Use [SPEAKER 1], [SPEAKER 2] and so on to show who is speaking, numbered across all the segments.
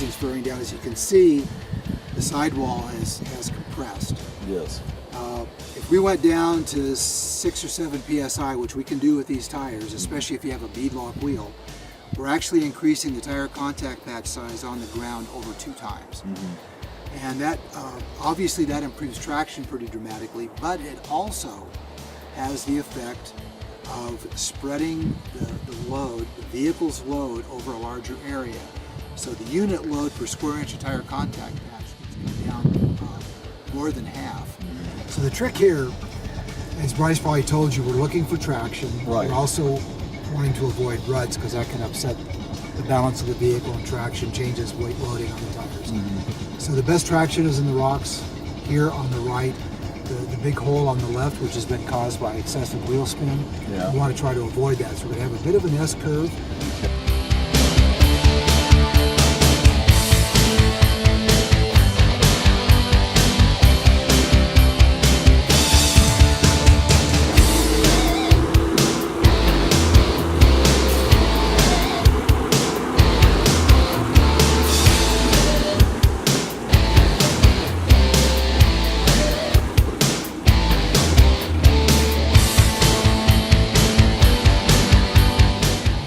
[SPEAKER 1] furring down. As you can see, the sidewall has compressed.
[SPEAKER 2] Yes.
[SPEAKER 1] If we went down to 6 or 7 psi, which we can do with these tires, especially if you have a beadlock wheel, we're actually increasing the tire contact patch size on the ground over 2 times. And that obviously that improves traction pretty dramatically, but it also has the effect of spreading the load, the vehicle's load, over a larger area. So the unit load per square inch of tire contact patch gets down more than half. So the trick here, as Bryce probably told you, we're looking for traction.
[SPEAKER 2] Right.
[SPEAKER 1] We're also wanting to avoid ruts because that can upset the balance of the vehicle, and traction changes weight loading on the tires. So the best traction is in the rocks here on the right. The big hole on the left, which has been caused by excessive wheel spin, we want to try to avoid that. So we're going to have a bit of an S-curve.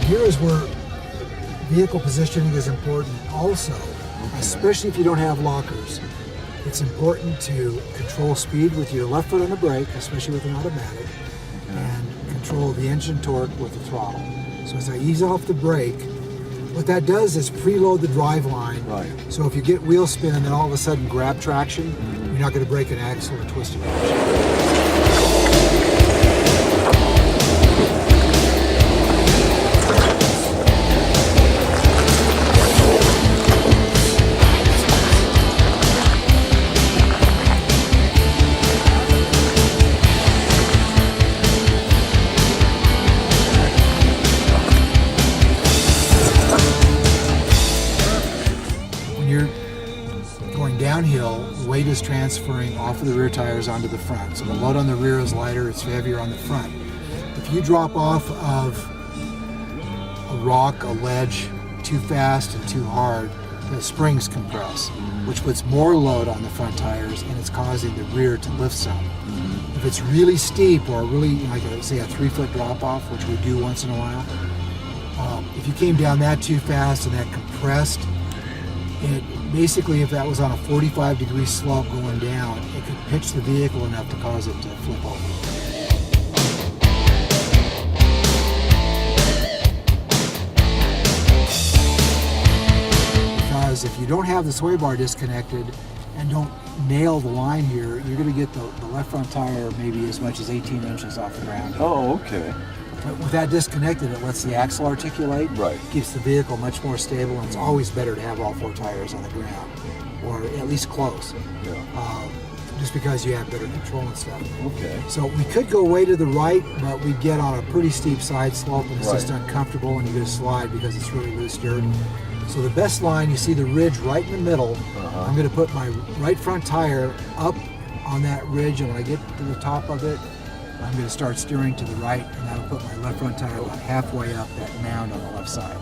[SPEAKER 1] Here is where vehicle positioning is important also, especially if you don't have lockers. It's important to control speed with your left foot on the brake, especially with an automatic, and control the engine torque with the throttle. So as I ease off the brake, what that does is preload the drive line.
[SPEAKER 2] Right.
[SPEAKER 1] So if you get wheel spin and then all of a sudden grab traction, you're not going to break an axle or twist a wrench. Going downhill, weight is transferring off of the rear tires onto the front. So the load on the rear is lighter, it's heavier on the front. If you drop off of a rock, a ledge, too fast and too hard, the springs compress, which puts more load on the front tires, and it's causing the rear to lift some. If it's really steep, or really, like say a 3-foot drop off, which we do once in a while, if you came down that too fast and that compressed, it basically, if that was on a 45-degree slope going down, it could pitch the vehicle enough to cause it to flip over. Because if you don't have the sway bar disconnected and don't nail the line here, you're going to get the left front tire maybe as much as 18 inches off the ground.
[SPEAKER 2] Oh, okay.
[SPEAKER 1] But with that disconnected, it lets the axle articulate, keeps the vehicle much more stable, and it's always better to have all 4 tires on the ground, or at least close, just because you have better control and stuff.
[SPEAKER 2] Okay.
[SPEAKER 1] So we could go way to the right, but we'd get on a pretty steep side slope, and it's just uncomfortable, and you're going to slide because it's really loose dirt. So the best line, you see the ridge right in the middle. I'm going to put my right front tire up on that ridge, and when I get to the top of it, I'm going to start steering to the right, and that'll put my left front tire about halfway up that mound on the left side.